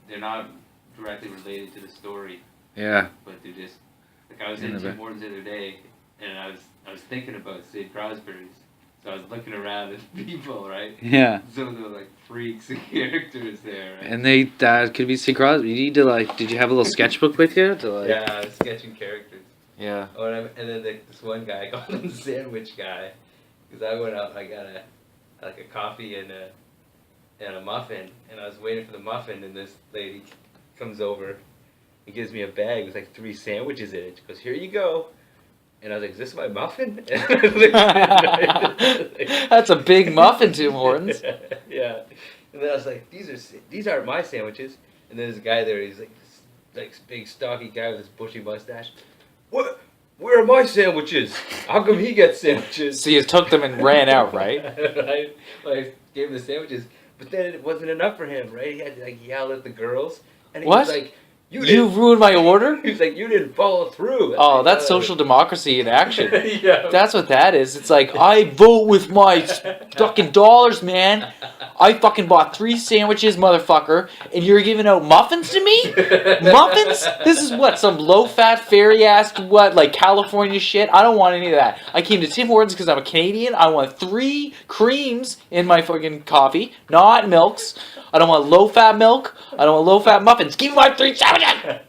they're not directly related to the story. Yeah. But they're just like I was in Tim Hortons the other day, and I was thinking about SidCrosBurys. So I was looking around at people, right? Yeah. Some of the like freaks and characters there, right? And they could be Sid Crosby. You need to like. Did you have a little sketchbook with you to like? Yeah, I was sketching characters. Yeah. Oh, and then this one guy, I called him the sandwich guy, because I went out and I got a coffee and a muffin, and I was waiting for the muffin, and this lady comes over and gives me a bag with like 3 sandwiches in it. She goes, "Here you go." And I was like, "Is this my muffin?" That's a big muffin, Tim Hortons. Yeah. And then I was like, "These aren't my sandwiches." And then there's a guy there. He's like this big stocky guy with this bushy mustache. What? Where are my sandwiches? How come he gets sandwiches? So you took them and ran out, right? I gave him the sandwiches, but then it wasn't enough for him, right? He had to like yell at the girls, and he was like, "You ruined my order." He was like, "You didn't follow through." That's social democracy in action. Yeah. That's what that is. It's like, I vote with my fucking dollars, man. I fucking bought 3 sandwiches, motherfucker, and you're giving out muffins to me? Muffins? This is what, some low-fat, fairy-ass, like California shit? I don't want any of that. I came to Tim Hortons because I'm a Canadian. I want 3 creams in my fucking coffee, not milks. I don't want low-fat milk. I don't want low-fat muffins. Give me my 3 sandwiches!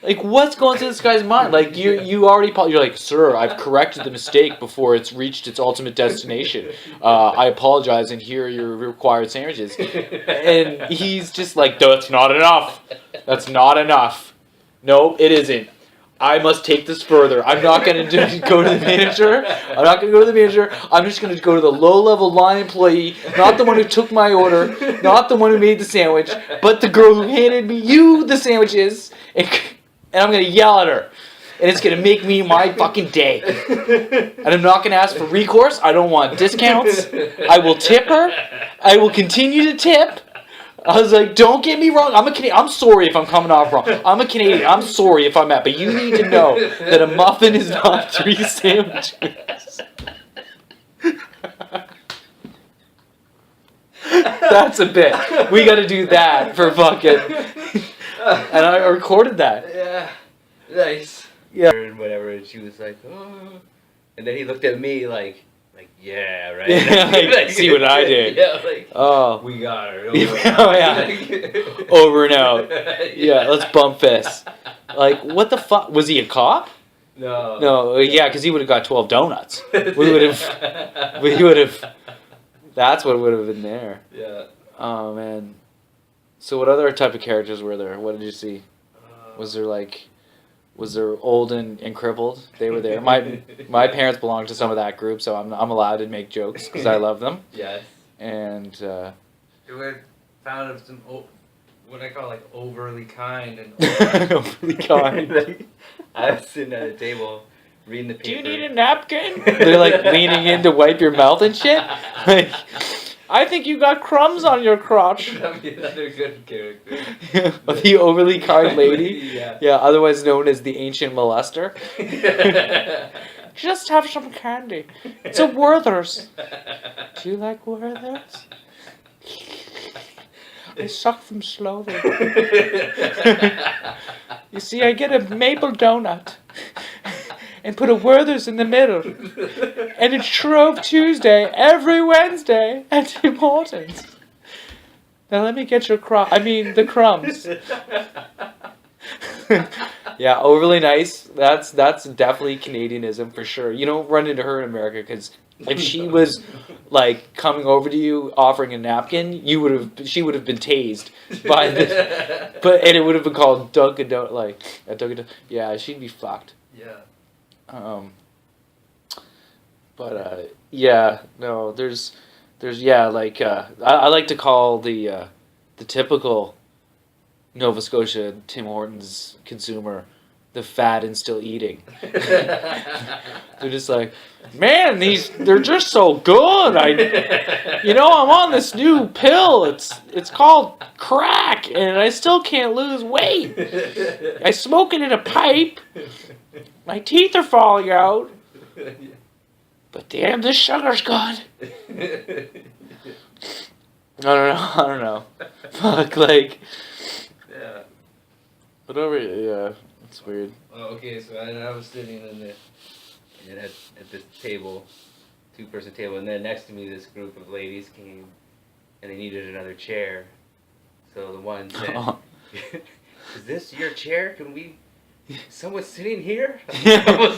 Like, what's going through this guy's mind? Like, you're like, "Sir, I've corrected the mistake before it's reached its ultimate destination. I apologize, and here are your required sandwiches." And he's just like, "That's not enough. That's not enough. No, it isn't. I must take this further. I'm not going to go to the manager. I'm not going to go to the manager. I'm just going to go to the low-level line employee, not the one who took my order, not the one who made the sandwich, but the girl who handed me the sandwiches, and I'm going to yell at her. And it's going to make me my fucking day. And I'm not going to ask for recourse. I don't want discounts. I will tip her. I will continue to tip. I was like, don't get me wrong. I'm a Canadian. I'm sorry if I'm coming off wrong. I'm a Canadian. I'm sorry if I'm at. But you need to know that a muffin is not 3 sandwiches. That's a bit. We got to do that for fucking... And I recorded that. Yeah. Nice. Yeah. And whatever, and she was like, "Oh." And then he looked at me like, "Yeah, right." Yeah, like, see what I did. Yeah, like, "Oh, we got her." Oh, yeah. Over and out. Yeah, let's bump fists. Like, what the fuck? Was he a cop? No. No, yeah, because he would have got 12 donuts. We would have... That's what would have been there. Yeah. Oh, man. So what other type of characters were there? What did you see? Was there old and crippled? They were there. My parents belonged to some of that group, so I'm allowed to make jokes because I love them. Yes. And we were found of some what I call like overly kind and overly kind. I was sitting at a table reading the paper. Do you need a napkin? They're like leaning in to wipe your mouth and shit. Like, I think you got crumbs on your crotch. That'd be another good character. The overly kind lady. Yeah. Yeah, otherwise known as the ancient molester. Just have some candy. It's a Werther's. Do you like Werther's? I suck them slowly. You see, I get a maple donut and put a Werther's in the middle. And it's Shrove Tuesday every Wednesday at Tim Hortons. Now let me get the crumbs. Yeah, overly nice. That's definitely Canadianism for sure. You don't run into her in America because if she was like coming over to you offering a napkin, she would have been tased by and it would have been called Dunkin' Donut, like a Dunkin' Donut. Yeah, she'd be fucked. Yeah. Yeah, no, there's like I like to call the typical Nova Scotia Tim Hortons consumer the fat and still eating. They're just like, man, they're just so good. I'm on this new pill. It's called crack, and I still can't lose weight. I smoke it in a pipe. My teeth are falling out. But damn, this sugar's good. I don't know. Fuck, like, Yeah. whatever. Yeah, it's weird. Oh, okay, so I was sitting at this table, 2-person table, and then next to me this group of ladies came, and they needed another chair. So the one said, "Is this your chair? Can we? Someone's sitting here?"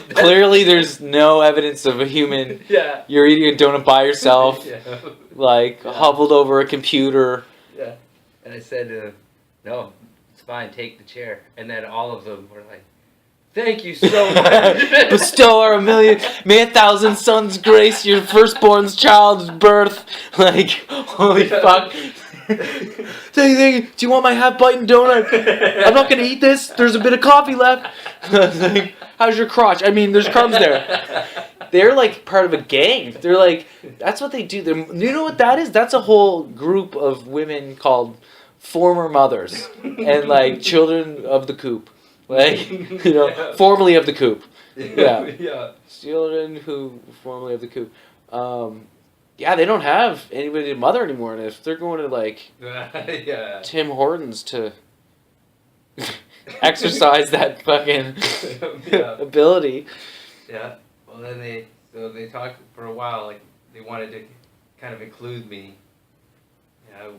Clearly, there's no evidence of a human. Yeah. You're eating a donut by yourself, Yeah. like huddled over a computer. Yeah. And I said, "No, it's fine. Take the chair." And then all of them were like, "Thank you so much." Bestow our may 1,000 sons grace your firstborn's child's birth. Like, holy fuck. Thank you. Do you want my half-bite donut? I'm not gonna eat this. There's a bit of coffee left. Like, how's your crotch? I mean, there's crumbs there. They're like part of a gang. They're like, that's what they do. You know what that is? That's a whole group of women called former mothers and like children of the coop. Like, you know, Yeah. formerly of the coop. Yeah. Yeah. Children who formerly of the coop. Yeah, they don't have anybody to mother anymore, and if they're going to like Yeah. Tim Hortons to exercise that fucking Yeah. ability. Yeah. Well, then they talked for a while. Like they wanted to kind of include me. Yeah.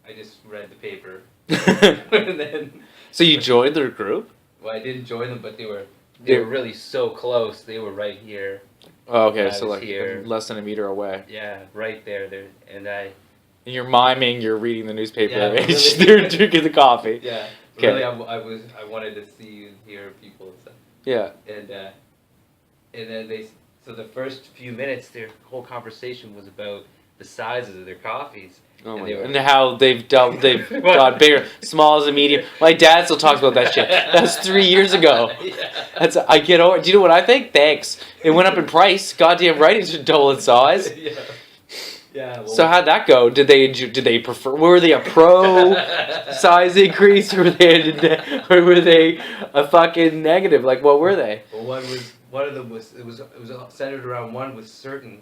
I just read the paper, and then. So you joined their group? Well, I didn't join them, but they were really so close. They were right here. Oh, okay, I so was like here. less than a meter away. Yeah, right there. And And you're miming, you're reading the newspaper, Yeah, and really. they're drinking the coffee. yeah. Okay. Really, I wanted to see and hear people and stuff. Yeah. And then so the first few minutes, their whole conversation was about the sizes of their coffees. Oh And my they god. were- And how they've got bigger, small as a medium. My dad still talks about that shit. That was 3 years ago. Yeah. I get over. Do you know what I think? Thanks. It went up in price. Goddamn right, it should double in size. Yeah. Yeah. Well, So how'd that go? Did they prefer? Were they a pro size increase, or were they a fucking negative? Like, what were they? Well, one of them was it was centered around one was certain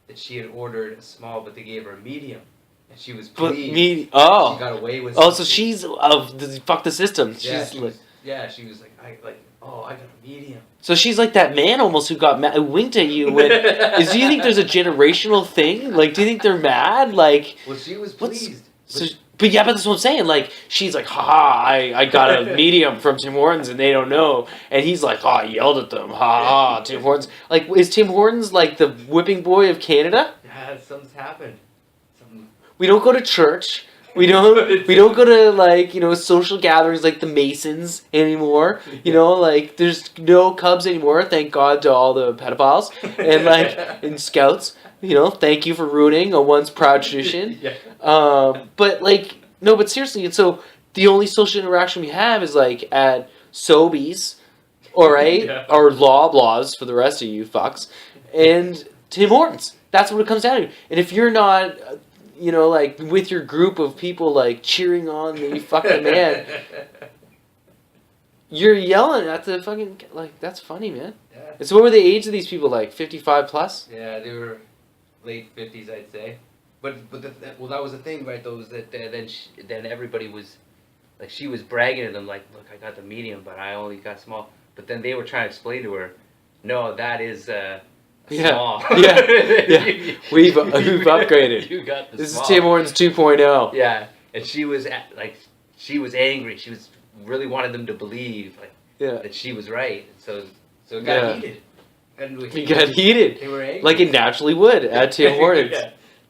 that she had ordered a small, but they gave her a medium, and she was But pleased. me. She Oh. got away with. Oh, so something. she's of the fuck the system. She's Yeah, she like, was, she was like, I got a medium. so she's like that man almost who who winked at you. Do you think there's a generational thing? Like, do you think they're mad? Like, Well, she was What's- pleased. so, but yeah, but that's what I'm saying. Like, she's like, ha, I got a medium from Tim Hortons and they don't know. And he's like, oh, I yelled at them. Ha, Tim Hortons. Like, is Tim Hortons like the whipping boy of Canada? Yeah, something's happened. Something. We don't go to church. We don't go to like, you know, social gatherings like the Masons anymore. You know, like there's no Cubs anymore, thank God to all the pedophiles and like and scouts. You know, thank you for ruining a once proud tradition. Yeah. But like no, but seriously, and so the only social interaction we have is like at Sobeys, all right, Yeah. or Loblaws for the rest of you fucks, and Tim Hortons. That's what it comes down to. And if you're not, you know, like with your group of people like cheering on the fucking man, you're yelling at the fucking like. That's funny, man. Yeah. And so what were the age of these people? Like 55 plus? Yeah, they were late 50s, I'd say. But well, that was the thing, right? Though, was that then everybody was like, she was bragging to them, like, look, I got the medium, but I only got small. But then they were trying to explain to her, no, that is small. Yeah. We've upgraded. You got the This small. is Tim Hortons 2.0. Yeah, and she was she was angry. She was really wanted them to believe Yeah. that she was right. So it got Yeah. heated. And He got heated. They were angry. Like it naturally would at Tim Hortons.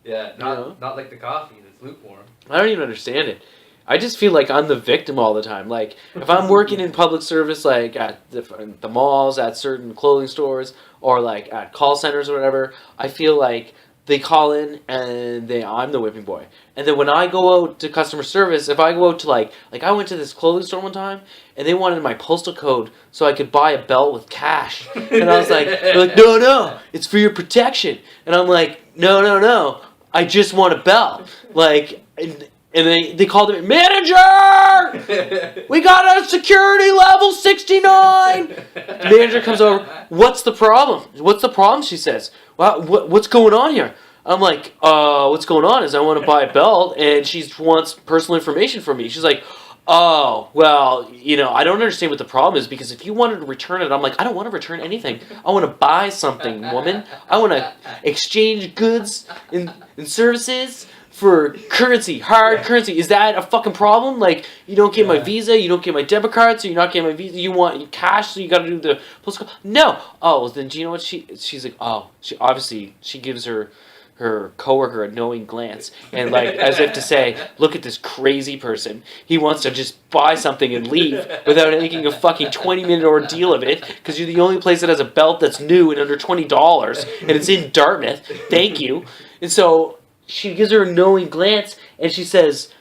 Yeah, know? not like the coffee that's lukewarm. I don't even understand it. I just feel like I'm the victim all the time. Like, if I'm working in public service, like at the malls, at certain clothing stores, or like at call centers or whatever, I feel like they call in and I'm the whipping boy. And then when I go out to customer service, if I go out to like I went to this clothing store one time and they wanted my postal code so I could buy a belt with cash. And I was like, they're like, no, it's for your protection. And I'm like, no, I just want a belt. Like, and they called him, manager! We got a security level 69! The manager comes over, what's the problem? What's the problem, she says. Well, what's going on here? I'm like, what's going on is I want to buy a belt, and she wants personal information from me. She's like, oh, well, I don't understand what the problem is, because if you wanted to return it, I'm like, I don't want to return anything. I want to buy something, woman. I want to exchange goods and services for currency, hard currency. Is that a fucking problem? Like, you don't get my Visa, you don't get my debit card, so you're not getting my Visa. You want cash, so you got to do the postal. No. Oh, well, then do you know what she's like? Oh, she gives her coworker a knowing glance, and like as if to say, look at this crazy person. He wants to just buy something and leave without making a fucking 20-minute ordeal of it, because you're the only place that has a belt that's new and under $20, and it's in Dartmouth. Thank you. And so she gives her a knowing glance, and she says,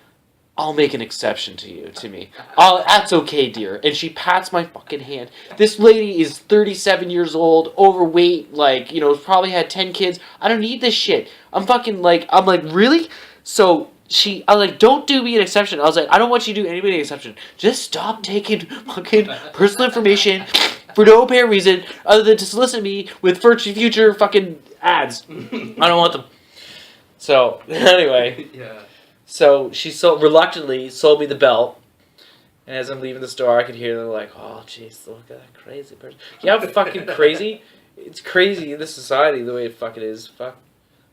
I'll make an exception to me. That's okay, dear. And she pats my fucking hand. This lady is 37 years old, overweight, probably had 10 kids. I don't need this shit. I'm like, really? So I was like, don't do me an exception. I was like, I don't want you to do anybody an exception. Just stop taking fucking personal information for no apparent reason other than to solicit me with future fucking ads. I don't want them. So, anyway. Yeah. So she reluctantly sold me the belt, and as I'm leaving the store, I could hear them like, "Oh, jeez, look at that crazy person." Yeah, fucking crazy. It's crazy in this society the way it fucking is. Fuck,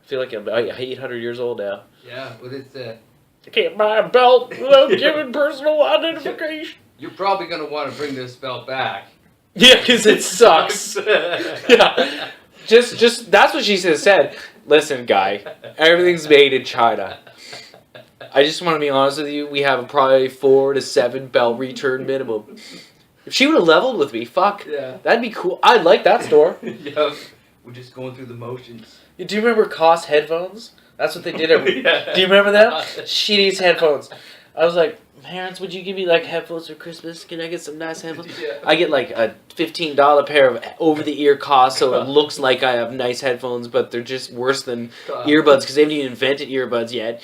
I feel like I'm 800 years old now. Yeah, but it's I can't buy a belt without giving personal identification. You're probably gonna want to bring this belt back. Yeah, because it sucks. Yeah, just that's what she said. Listen, guy, everything's made in China. I just want to be honest with you. We have probably 4 to 7 belt return minimum. If she would have leveled with me, that'd be cool. I'd like that store. Yeah, we're just going through the motions. Do you remember Koss headphones? That's what they did. Do you remember that? Shitty's headphones. I was like, parents, would you give me headphones for Christmas? Can I get some nice headphones? Yeah. I get a $15 pair of over-the-ear Koss, so it looks like I have nice headphones, but they're just worse than earbuds because they haven't even invented earbuds yet.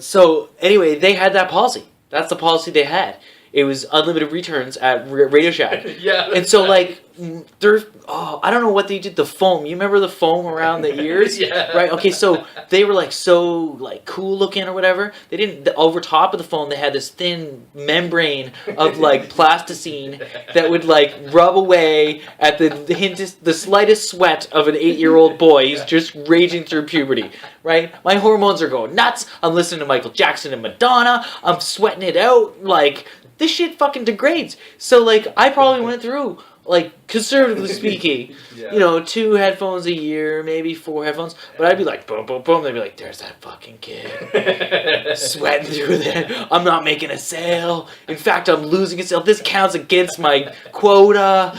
So anyway, they had that policy. That's the policy they had. It was unlimited returns at Radio Shack. Yeah. And so I don't know what they did. The foam. You remember the foam around the ears? Yeah. Right. Okay. So they were so cool looking or whatever. They didn't. Over top of the foam, they had this thin membrane of plasticine that would rub away at the slightest sweat of an 8-year-old boy who's just raging through puberty. Right. My hormones are going nuts. I'm listening to Michael Jackson and Madonna. I'm sweating it out. This shit fucking degrades. So I probably went through. Conservatively speaking, 2 headphones a year, maybe 4 headphones. But I'd be boom, boom, boom. They'd be like, there's that fucking kid. Sweating through there. I'm not making a sale. In fact, I'm losing a sale. This counts against my quota.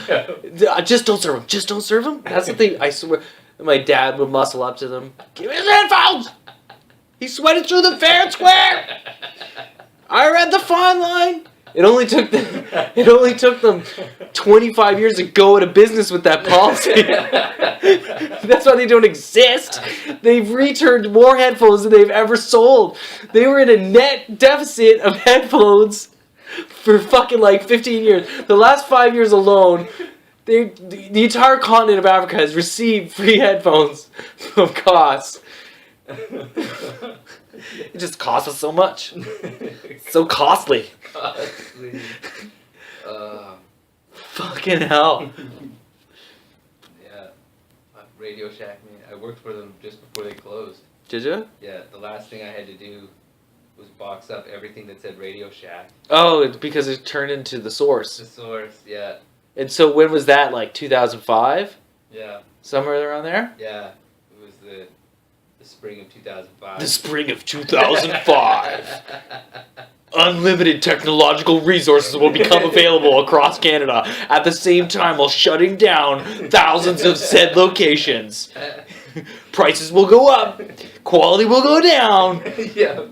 Just don't serve them. Just don't serve them. That's the thing. I swear. My dad would muscle up to them. Give me his headphones. He's sweating through the fair and square. I read the fine line. It only took them 25 years to go out of business with that policy. That's why they don't exist. They've returned more headphones than they've ever sold. They were in a net deficit of headphones for fucking 15 years. The last 5 years alone, the entire continent of Africa has received free headphones from Koss. It just costs us so much. So costly. Fucking hell. Yeah. Radio Shack, man. I worked for them just before they closed. Did you? Yeah. The last thing I had to do was box up everything that said Radio Shack. Oh, it's because it turned into The Source. The Source, yeah. And so when was that? 2005? Yeah. Somewhere around there? Yeah. It was the spring of 2005. The spring of 2005. Unlimited technological resources will become available across Canada at the same time while shutting down thousands of said locations. Prices will go up, quality will go down,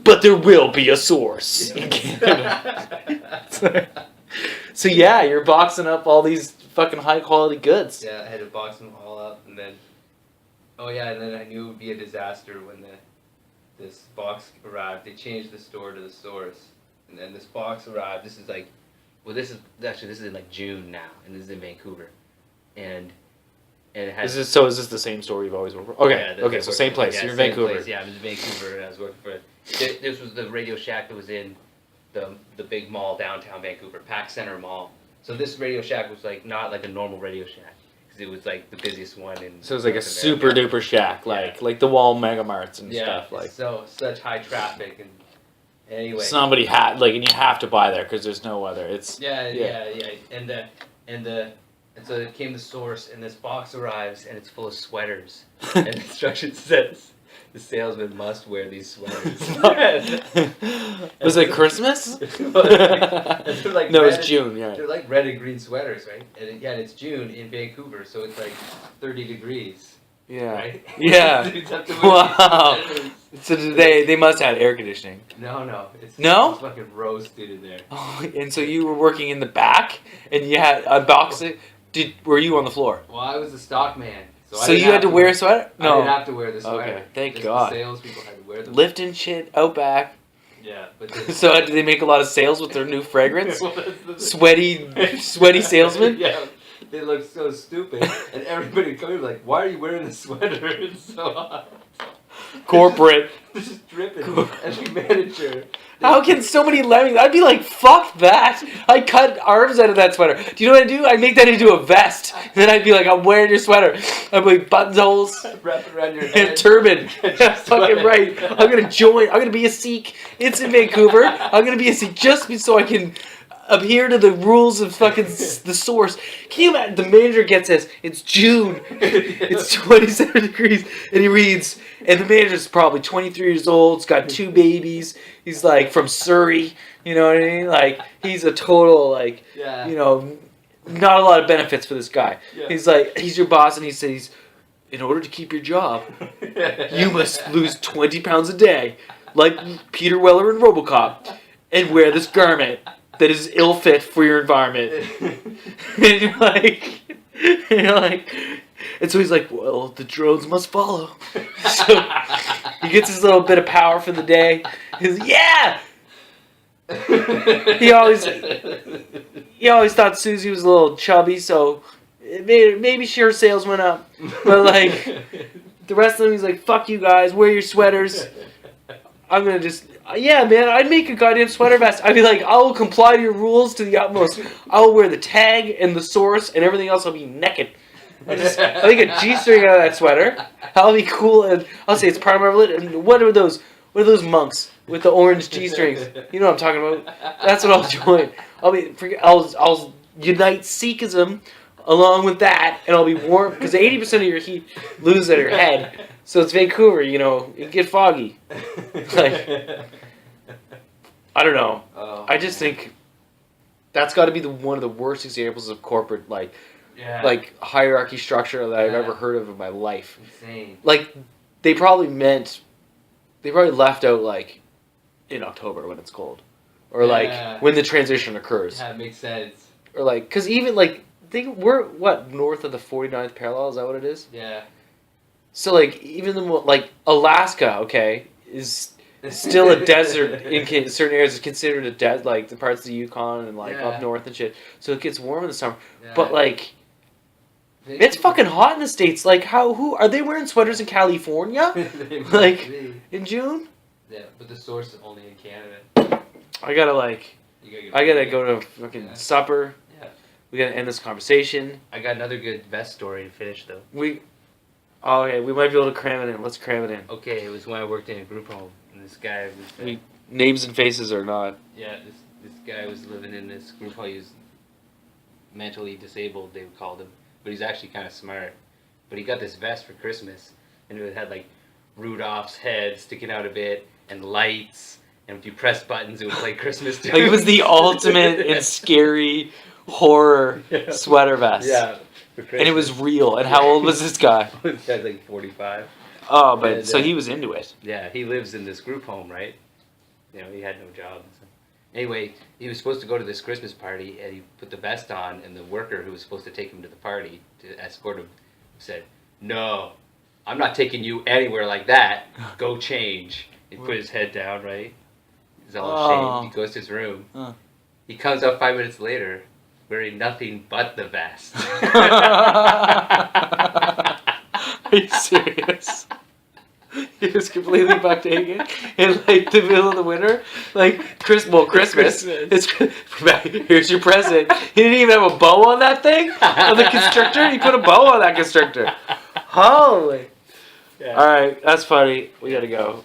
but there will be a source in Canada. So yeah, you're boxing up all these fucking high quality goods. Yeah, I had to box them all up, and then I knew it would be a disaster when this box arrived. They changed the store to The Source. And then this box arrived. This is this is in June now, and this is in Vancouver, and And it had, Is this the same story you've always worked for? Okay, yeah, okay, so same place. Yeah, You're in same Vancouver. Place. Yeah, I'm in Vancouver, and I was working for. This was the Radio Shack that was in the big mall downtown Vancouver, Pac Center Mall. So this Radio Shack was like not like a normal Radio Shack because it was like the busiest one in. So it was like a North super America. duper shack, like the wall mega marts and Yeah, stuff. Like so such high traffic and anyway. somebody had like, and you have to buy there because there's no other. It's Yeah, and so it came the source, and this box arrives, and it's full of sweaters, and the instruction says the salesman must wear these sweaters. Was it Christmas? They're like no, red it's June. Yeah. They're like red and green sweaters, right? And it's June in Vancouver, so it's like 30 degrees. Yeah. Right? Yeah. Dudes have to wear Wow. these sweaters. So they must have had air conditioning. No. It's fucking roasted in there. Oh, and so you were working in the back, and you had a box. Were you on the floor? Well, I was the stock man. So you had to wear a sweater? I No. didn't have to wear the sweater. Okay, thank Just God. The salespeople had to wear them. Lifting shit out back. Yeah, but So did they make a lot of sales with their new fragrance? Well, that's the thing. Sweaty salesman? Yeah, they look so stupid, and everybody would come in like, "Why are you wearing a sweater? It's so hot." Corporate. This is dripping. And the manager. How can so many lemmings? I'd be like, fuck that. I cut arms out of that sweater. Do you know what I do? I make that into a vest. And then I'd be like, I'm wearing your sweater. I'd be like, buttonholes. Wrap it around your And head. turban. Fucking right. I'm going to join. I'm going to be a Sikh. It's in Vancouver. I'm going to be a Sikh just so I can adhere to the rules of fucking the source. Can you imagine? The manager gets this. It's June. It's 27 degrees. And he reads, and the manager's probably 23 years old. He's got 2 babies. He's like from Surrey. You know what I mean? Like, he's a total, like, Yeah. you know, not a lot of benefits for this guy. Yeah. He's like, he's your boss, and he says, in order to keep your job, you must lose 20 pounds a day, like Peter Weller in RoboCop, and wear this garment that is ill fit for your environment. And you're like, and so he's like, well, the drones must follow. So he gets his little bit of power for the day. He's like, yeah. He always thought Susie was a little chubby, so maybe her sales went up. But like the rest of them, he's like, fuck you guys, wear your sweaters. I'm gonna just, yeah, man, I'd make a goddamn sweater vest. I'd be like, I'll comply to your rules to the utmost. I'll wear the tag and the source and everything else. I'll be naked. I'll make a G-string out of that sweater. I'll be cool, and I'll say it's part of my religion. And what are those monks with the orange G-strings? You know what I'm talking about? That's what I'll join. I'll unite Sikhism along with that, and I'll be warm because 80% of your heat loses at your head. So it's Vancouver, you know, it get foggy. Like, I don't know. Oh, I just think that's got to be one of the worst examples of corporate like hierarchy structure that I've ever heard of in my life. Insane. Like they probably left out like in October when it's cold, or like when the transition occurs. Yeah, it makes sense. Or like, because even like we're what, north of the 49th parallel? Is that what it is? Yeah. So like even like Alaska, okay, is still a desert in certain areas. It's considered a desert, like the parts of the Yukon and like up north and shit. So it gets warm in the summer, but like it's fucking hot in the States. Like who are they wearing sweaters in California? Like in June? Yeah, but the source is only in Canada. I gotta go to fucking supper. Yeah. We gotta end this conversation. I got another good vest story to finish though. Okay, we might be able to cram it in. Let's cram it in. Okay, it was when I worked in a group home, and this guy was. Names and faces or not. Yeah, this guy was living in this group home. He was mentally disabled, they called him, but he's actually kind of smart. But he got this vest for Christmas, and it had like Rudolph's head sticking out a bit, and lights, and if you press buttons, it would play Christmas tunes. Like it was the ultimate and scary horror sweater vest. Yeah. And it was real. And how old was this guy? This guy's like 45. Oh, but so he was into it. Yeah, he lives in this group home, right? You know, he had no job. So. Anyway, he was supposed to go to this Christmas party, and he put the vest on, and the worker who was supposed to take him to the party to escort him said, "No, I'm not taking you anywhere like that. Go change." He put his head down, right? He's all ashamed. He goes to his room. He comes out 5 minutes later, wearing nothing but the vest. Are you serious? He was completely buck naked in like the middle of the winter, like Christmas. It's here's your present. He didn't even have a bow on that thing, on the constrictor. He put a bow on that constrictor. Holy! Yeah. All right, that's funny. We gotta go.